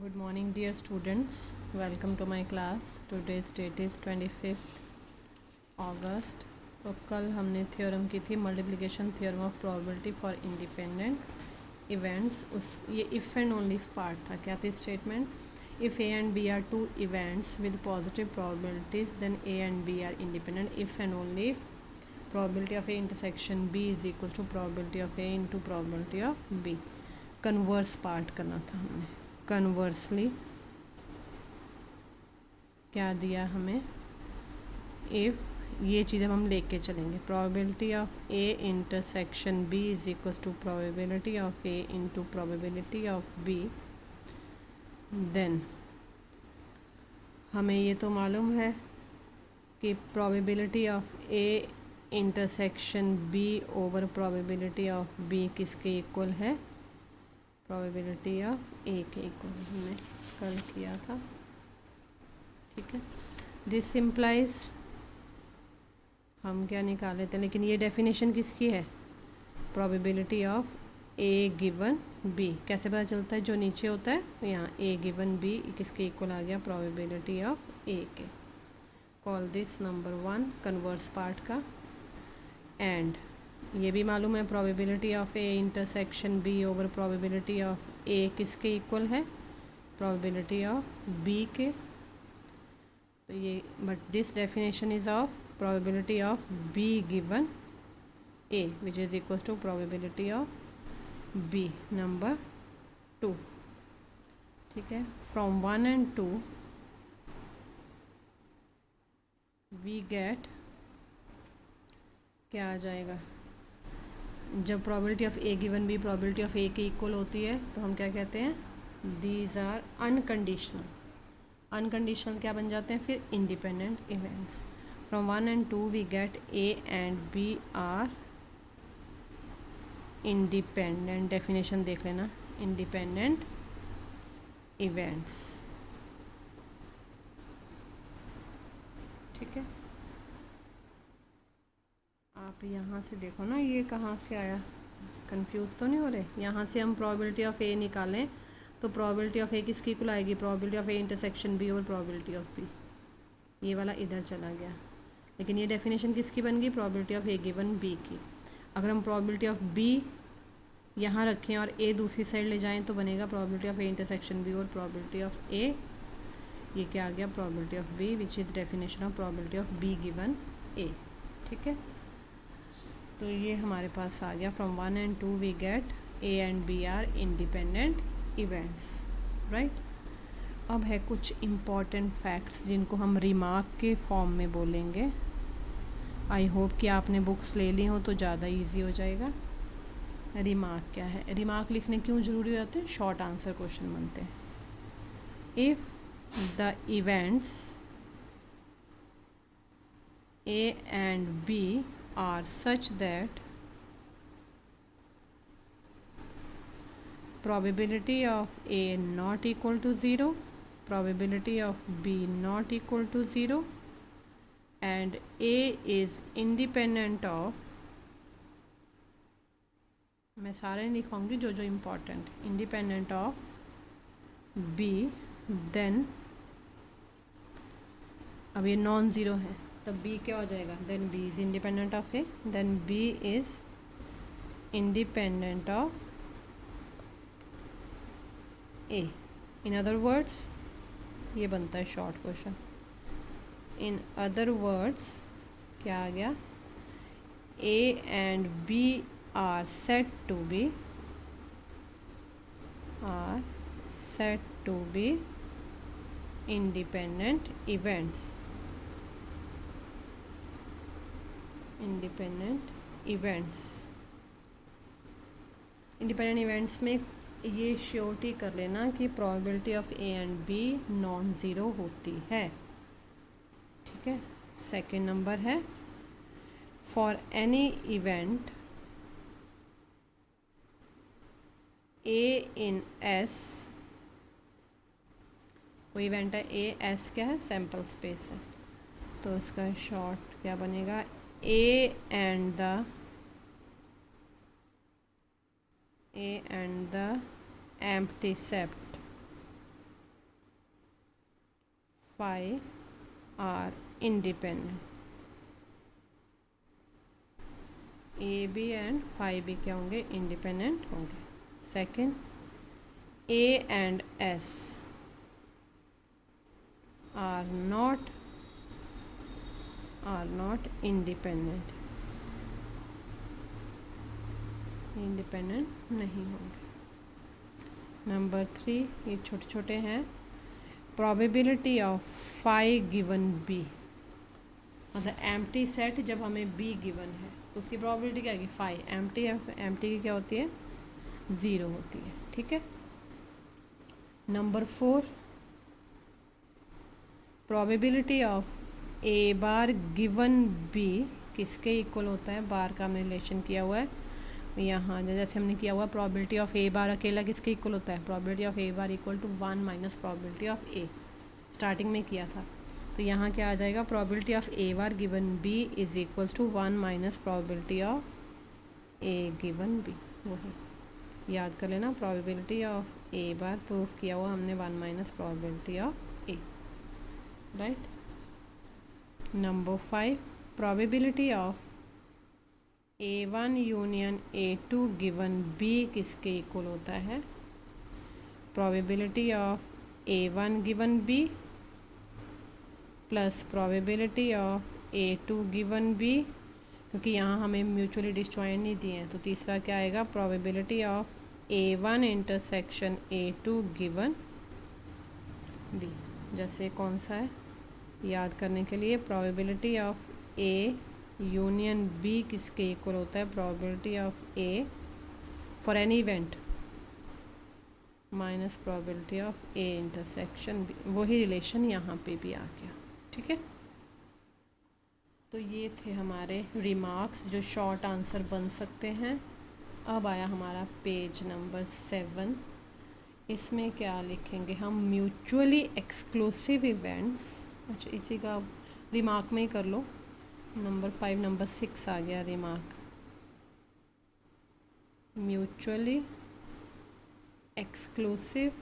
Good morning, dear students. Welcome to my class. Today's date is 25th August. तो कल हमने theorem की थी multiplication theorem of probability for independent events. उस ये इफ़ एंड ओनली पार्ट था. क्या थी statement? If A and B are two events with positive probabilities then A and B are independent. If and only probability of A intersection B is equal to probability of A into probability of B. Converse part करना था हमने. Conversely क्या दिया हमें? If ये चीज़ हम लेके चलेंगे. probability of A intersection B is equal to probability of A into probability of B. then हमें ये तो मालूम है कि probability of A intersection B over probability of B किसके इक्वल है? प्रोबेबिलिटी ऑफ A के इक्वल हमने कल किया था. ठीक है. दिस इम्प्लाइज हम क्या निकाले थे, लेकिन ये डेफिनेशन किसकी है? Probability of A given B. कैसे पता चलता है? जो नीचे होता है यहाँ A गिवन B किसके इक्वल आ गया? प्रोबेबिलिटी ऑफ A के. Call this number 1 converse part का. एंड ये भी मालूम है probability of A intersection B over probability of A किसके इक्वल है? प्रोबेबिलिटी ऑफ बी के. तो ये but this definition is of probability of B given A which is equal to probability of B number 2. ठीक है. From 1 and 2 we gate क्या आ जाएगा? जब probability of A given B probability of A के इक्वल होती है तो हम क्या कहते हैं? These are unconditional. अनकंडीशनल क्या बन जाते हैं फिर? Independent events. From 1 and 2 we get A and B are independent. Definition देख लेना. Independent events. ठीक है. आप यहाँ से देखो ना, ये कहाँ से आया? कंफ्यूज तो नहीं हो रहे? यहाँ से हम प्रोबेबिलिटी ऑफ ए निकालें तो प्रोबेबिलिटी ऑफ ए किसकी इक्वल आएगी? Probability of A intersection B और प्रोबेबिलिटी ऑफ बी. ये वाला इधर चला गया. लेकिन ये डेफिनेशन किसकी बन गई? Probability of A given B की. अगर हम प्रोबेबिलिटी ऑफ बी यहाँ रखें और ए दूसरी साइड ले जाएँ तो बनेगा probability of A intersection B और प्रोबेबिलिटी ऑफ ए. ये क्या आ गया? Probability of B which is definition of probability of B given A. ठीक है. तो ये हमारे पास आ गया. From 1 and 2 we get A and B are independent events. Right. अब है कुछ इम्पॉर्टेंट फैक्ट्स जिनको हम रिमार्क के फॉर्म में बोलेंगे. आई होप कि आपने बुक्स ले ली हो तो ज़्यादा इजी हो जाएगा. रिमार्क क्या है? रिमार्क लिखने क्यों ज़रूरी हो जाते हैं? शॉर्ट आंसर क्वेश्चन बनते हैं. If the events A and B are such that probability of A not equal to 0, probability of B not equal to 0, and A is independent of, मैं सारे लिखूँगी जो जो important, independent of B, then अब ये non zero है तब B क्या हो जाएगा? Then B is independent of A. Then B is independent of A. In other words ये बनता है short question. In other words क्या आ गया? A and B are set to be independent events. Independent events में ये surety कर लेना कि probability of A and B non zero होती है. ठीक है. सेकेंड नंबर है for any event A in S. कोई इवेंट है ए, एस क्या है? सैम्पल स्पेस है. तो इसका शॉर्ट क्या बनेगा? A and the empty set phi are independent. A B and phi भी क्या होंगे, इंडिपेंडेंट होंगे। Second, A and S are not independent, independent नहीं होंगे। नंबर 3, ये छोटे छोटे हैं। Probability of phi given B, मतलब एम्प्टी सेट जब हमें बी गिवन है तो उसकी प्रोबेबिलिटी क्या है, फाई। एम्प्टी की क्या होती है, 0 होती है। ठीक है। Number 4, probability of A bar given B किसके इक्वल होता है, बार का हमने रिलेशन किया हुआ है यहाँ, जैसे हमने किया हुआ प्रोबेबिलिटी ऑफ ए बार अकेला किसके इक्वल होता है, probability of A bar equal to 1 minus probability of A, starting में किया था। तो यहाँ क्या आ जाएगा, probability of A bar given B is equal to 1 minus probability of A given B. वही याद कर लेना, probability of A bar proof किया हुआ हमने 1 minus probability of A, right. Number 5, probability of A1 union A2 given B किसके equal होता है, probability of A1 given B plus probability of A2 given B, क्योंकि यहाँ हमें म्यूचुअली डिस्जॉइंट नहीं दिए हैं तो तीसरा क्या आएगा, probability of A1 intersection A2 given B। जैसे कौन सा है याद करने के लिए, probability of A union B किसके इक्वल होता है, probability of A for any event minus probability of A intersection B. वही रिलेशन यहाँ पे भी आ गया। ठीक है। तो ये थे हमारे रिमार्क्स जो शॉर्ट आंसर बन सकते हैं। अब आया हमारा पेज नंबर 7। इसमें क्या लिखेंगे हम, म्यूचुअली एक्सक्लूसिव इवेंट्स। अच्छा, इसी का रिमार्क में ही कर लो। नंबर 5, नंबर 6 आ गया रिमार्क, म्यूचुअली एक्सक्लूसिव